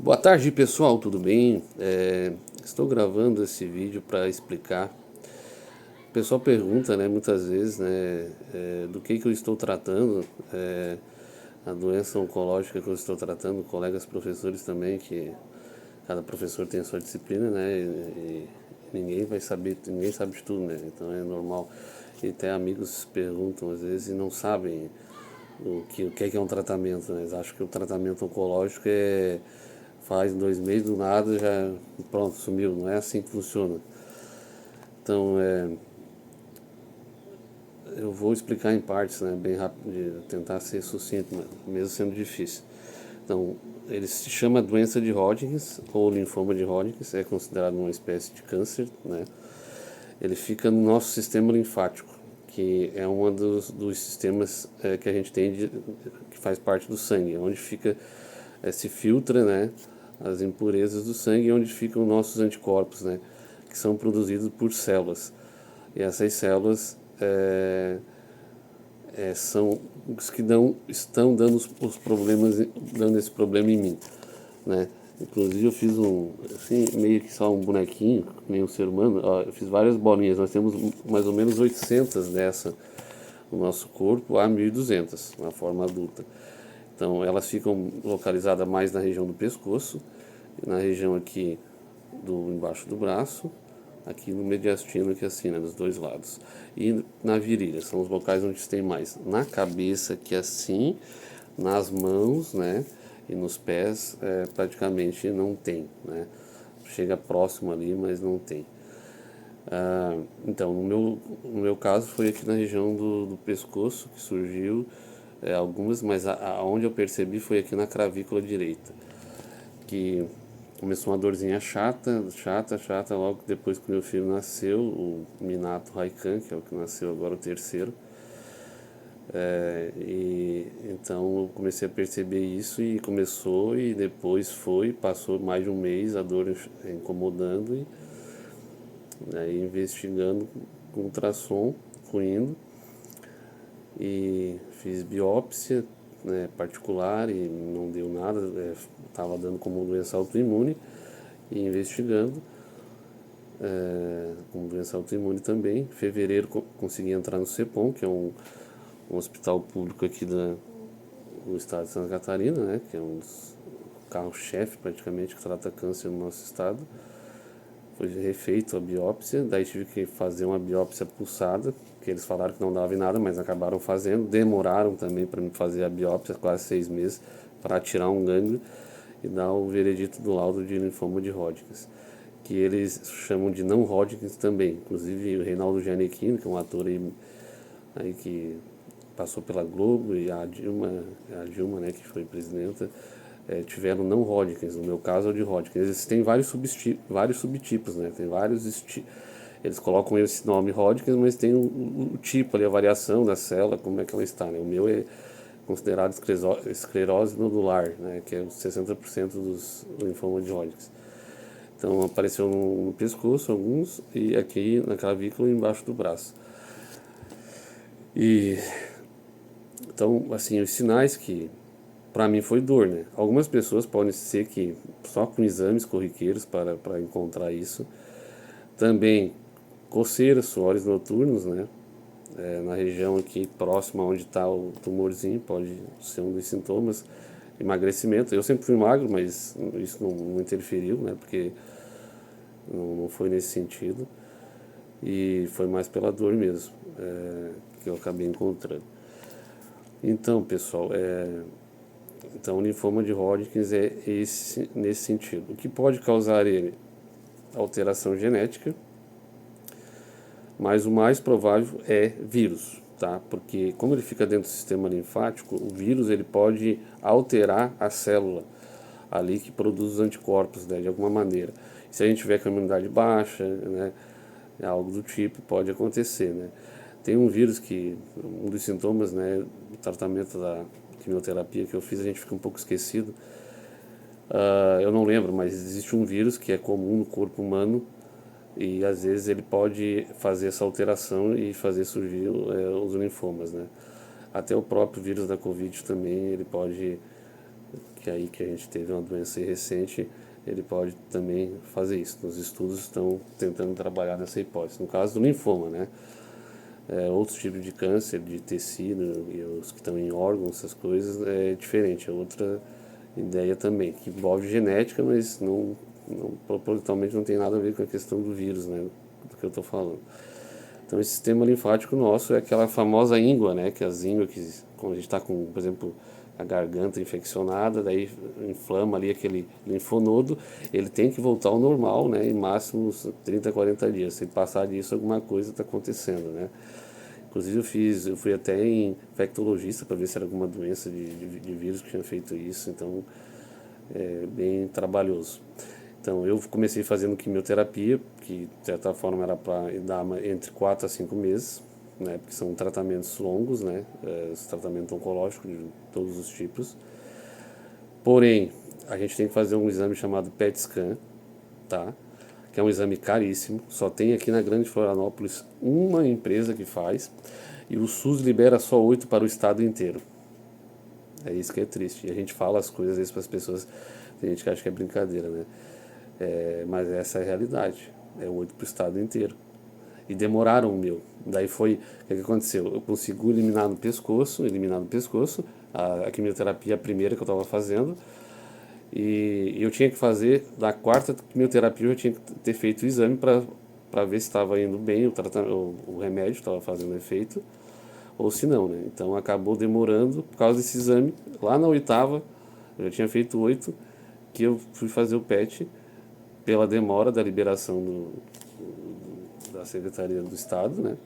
Boa tarde, pessoal, tudo bem? Estou gravando esse vídeo para explicar. O pessoal pergunta, né, muitas vezes, né, do que eu estou tratando, a doença oncológica que eu estou tratando, colegas professores também, que cada professor tem a sua disciplina, né, e ninguém vai saber, ninguém sabe de tudo, né, então é normal. E até amigos perguntam às vezes e não sabem o que é um tratamento, né? Eles acham que o tratamento oncológico faz 2 meses do nada já pronto, sumiu. Não é assim que funciona. Então eu vou explicar em partes, né, bem rápido, tentar ser sucinto, né, mesmo sendo difícil. Então, ele se chama doença de Hodgkin ou linfoma de Hodgkin, é considerado uma espécie de câncer, né? Ele fica no nosso sistema linfático, que é um dos sistemas que a gente tem, que faz parte do sangue, onde fica, se filtra, né, as impurezas do sangue, onde ficam nossos anticorpos, né, que são produzidos por células. E essas células são os que estão dando os problemas, dando esse problema em mim, né? Inclusive eu fiz assim, meio que só um bonequinho, nem um ser humano. Ó, eu fiz várias bolinhas, nós temos mais ou menos 800 dessa no nosso corpo, a 1.200 na forma adulta. Então elas ficam localizadas mais na região do pescoço, na região aqui embaixo do braço, aqui no mediastino, que é assim, né, dos dois lados, e na virilha, são os locais onde tem mais. Na cabeça, que é assim, nas mãos, né, e nos pés, praticamente não tem, né, chega próximo ali, mas não tem. Então, no meu caso, foi aqui na região do pescoço que surgiu algumas, mas aonde eu percebi foi aqui na clavícula direita, que começou uma dorzinha chata, chata, chata, logo depois que meu filho nasceu, o Minato Raikan, que é o que nasceu agora, o terceiro. E então eu comecei a perceber isso e começou, e depois passou mais de um mês a dor incomodando, e aí investigando com ultrassom, fui indo e fiz biópsia, né, particular, e não deu nada, estava dando como doença autoimune, e investigando como doença autoimune também. Em fevereiro consegui entrar no CEPOM, que é um hospital público aqui do estado de Santa Catarina, né, que é um dos carro-chefe praticamente que trata câncer no nosso estado. Foi refeito a biópsia, daí tive que fazer uma biópsia pulsada, que eles falaram que não dava em nada, mas acabaram fazendo. Demoraram também para me fazer a biópsia, quase 6 meses, para tirar um gânglio e dar o veredito do laudo de linfoma de Hodgkin, que eles chamam de não Hodgkin também. Inclusive o Reinaldo Gianecchini, que é um ator aí que passou pela Globo, e a Dilma, né, que foi presidenta, tiveram não Hodgkin. No meu caso é o de Hodgkin. Eles têm vários subtipos, né? Tem eles colocam esse nome Hodgkin, mas tem o tipo ali, a variação da célula, como é que ela está, né? O meu é considerado esclerose nodular, né, que é 60% dos linfomas de Hodgkin. Então apareceu no pescoço alguns, e aqui na clavícula e embaixo do braço. E então, assim, os sinais que para mim foi dor, né? Algumas pessoas podem ser que só com exames corriqueiros para encontrar isso. Também coceiras, suores noturnos, né? Na região aqui próxima onde está o tumorzinho, pode ser um dos sintomas. Emagrecimento, eu sempre fui magro, mas isso não interferiu, né? Porque não foi nesse sentido. E foi mais pela dor mesmo, que eu acabei encontrando. Então, pessoal, então o linfoma de Hodgkin é nesse sentido. O que pode causar ele? Alteração genética, mas o mais provável é vírus, tá? Porque como ele fica dentro do sistema linfático, o vírus ele pode alterar a célula ali que produz os anticorpos, né, de alguma maneira. Se a gente tiver com a imunidade baixa, né, algo do tipo pode acontecer, né? Tem um vírus que, um dos sintomas, né, do tratamento da quimioterapia que eu fiz, a gente fica um pouco esquecido. Eu não lembro, mas existe um vírus que é comum no corpo humano, e às vezes ele pode fazer essa alteração e fazer surgir os linfomas, né? Até o próprio vírus da Covid também, ele pode que aí que a gente teve uma doença recente, ele pode também fazer isso. Os estudos estão tentando trabalhar nessa hipótese. No caso do linfoma, né? Outros tipos de câncer de tecido e os que estão em órgãos, essas coisas, é diferente. É outra ideia também, que envolve genética, mas propositalmente não tem nada a ver com a questão do vírus, né? Do que eu estou falando. Então, esse sistema linfático nosso é aquela famosa íngua, né? Que as ínguas, que quando a gente está com, por exemplo, a garganta infeccionada, daí inflama ali aquele linfonodo, ele tem que voltar ao normal, né? Em máximo 30, 40 dias. Se passar disso, alguma coisa está acontecendo, né? Inclusive eu fui até em infectologista para ver se era alguma doença de vírus que tinha feito isso, então é bem trabalhoso. Então eu comecei fazendo quimioterapia, que de certa forma era para dar entre 4 a 5 meses, né, porque são tratamentos longos, né, tratamento oncológico de todos os tipos. Porém, a gente tem que fazer um exame chamado PET scan, tá? Que é um exame caríssimo, só tem aqui na Grande Florianópolis uma empresa que faz, e o SUS libera só 8 para o estado inteiro. É isso que é triste. E a gente fala as coisas às vezes para as pessoas, tem gente que acha que é brincadeira, né? Mas essa é a realidade. É 8 para o estado inteiro. E demoraram o meu. Daí foi, o que aconteceu? Eu consegui eliminar no pescoço, a quimioterapia primeira que eu estava fazendo, e eu tinha que fazer, na quarta quimioterapia eu tinha que ter feito o exame para ver se estava indo bem, o remédio estava fazendo efeito, ou se não, né? Então acabou demorando por causa desse exame. Lá na oitava, eu já tinha feito 8, que eu fui fazer o PET pela demora da liberação da Secretaria do Estado, né?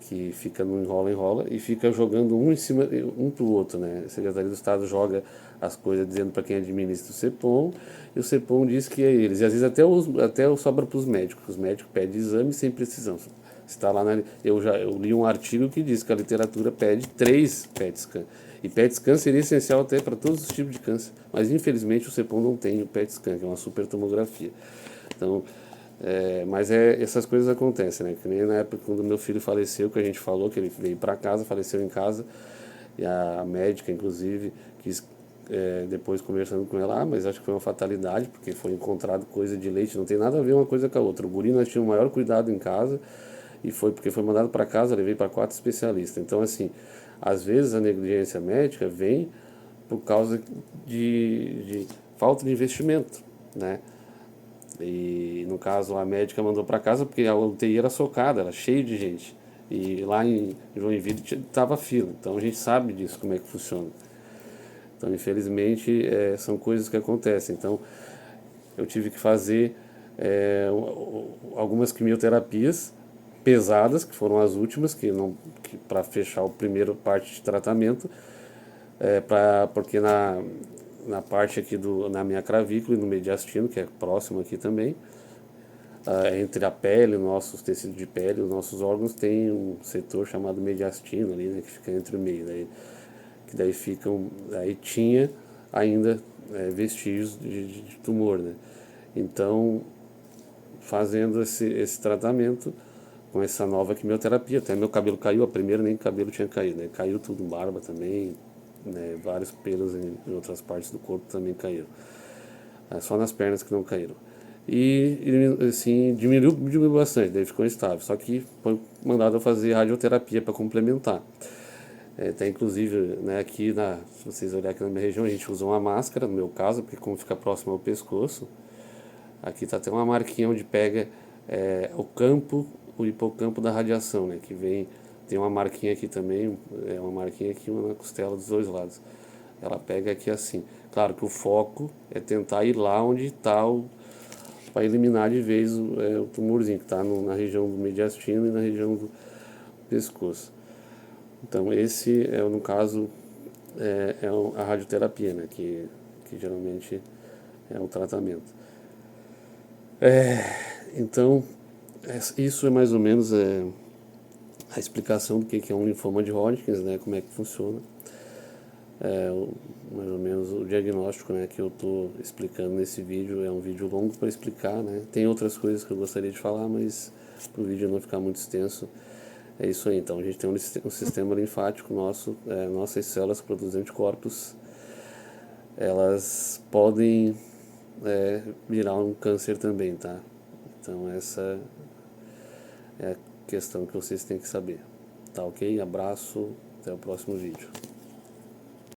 Que fica no enrola e fica jogando um em cima um pro outro, né? A Secretaria do Estado joga as coisas dizendo para quem administra o CEPOM e o CEPOM diz que é eles. E às vezes até sobra para os médicos. Os médicos pedem exame sem precisão. Está lá eu li um artigo que diz que a literatura pede 3 PET scan. E PET scan seria essencial até para todos os tipos de câncer. Mas infelizmente o CEPOM não tem o PET scan, que é uma super tomografia. Então, mas essas coisas acontecem, né? Que nem na época quando meu filho faleceu, que a gente falou que ele veio para casa, faleceu em casa, e a médica, inclusive, quis, depois conversando com ela, mas acho que foi uma fatalidade, porque foi encontrado coisa de leite, não tem nada a ver uma coisa com a outra. O guri nós tínhamos o maior cuidado em casa, e foi porque foi mandado para casa, levei para 4 especialistas. Então, assim, às vezes a negligência médica vem por causa de falta de investimento, né? E no caso a médica mandou para casa porque a UTI era socada, era cheio de gente. E lá em Joinville estava fila. Então a gente sabe disso, como é que funciona. Então infelizmente são coisas que acontecem. Então eu tive que fazer algumas quimioterapias pesadas, que foram as últimas, que para fechar o primeiro parte de tratamento, porque na parte aqui na minha clavícula e no mediastino, que é próximo aqui também, entre a pele, nossos tecidos de pele, os nossos órgãos, tem um setor chamado mediastino ali, né, que fica entre o meio, que daí ficam, aí tinha ainda vestígios de tumor, né? Então, fazendo esse tratamento com essa nova quimioterapia, até meu cabelo caiu, a primeira nem cabelo tinha caído, né? Caiu tudo, barba também, né? Vários pelos em outras partes do corpo também caíram. Só nas pernas que não caíram. E assim, diminuiu bastante, daí ficou instável. Só que foi mandado eu fazer radioterapia para complementar. Até inclusive, né, se vocês olharem aqui na minha região, a gente usa uma máscara, no meu caso, porque como fica próximo ao pescoço, aqui tá até uma marquinha onde pega o hipocampo da radiação, né, que vem, tem uma marquinha aqui também, uma marquinha aqui, uma na costela dos dois lados. Ela pega aqui assim. Claro que o foco é tentar ir lá onde está para eliminar de vez o tumorzinho que está na região do mediastino e na região do pescoço. Então esse no caso, a radioterapia, né, que geralmente é o tratamento. Então, isso é mais ou menos a explicação do que é um linfoma de Hodgkin, né, como é que funciona. Mais ou menos o diagnóstico, né, que eu estou explicando nesse vídeo. É um vídeo longo para explicar, né? Tem outras coisas que eu gostaria de falar, mas para o vídeo não ficar muito extenso, é isso aí. Então a gente tem um sistema linfático nosso, nossas células produzem anticorpos elas podem virar um câncer também, tá? Então essa é a questão que vocês têm que saber. Tá ok? Abraço, até o próximo vídeo.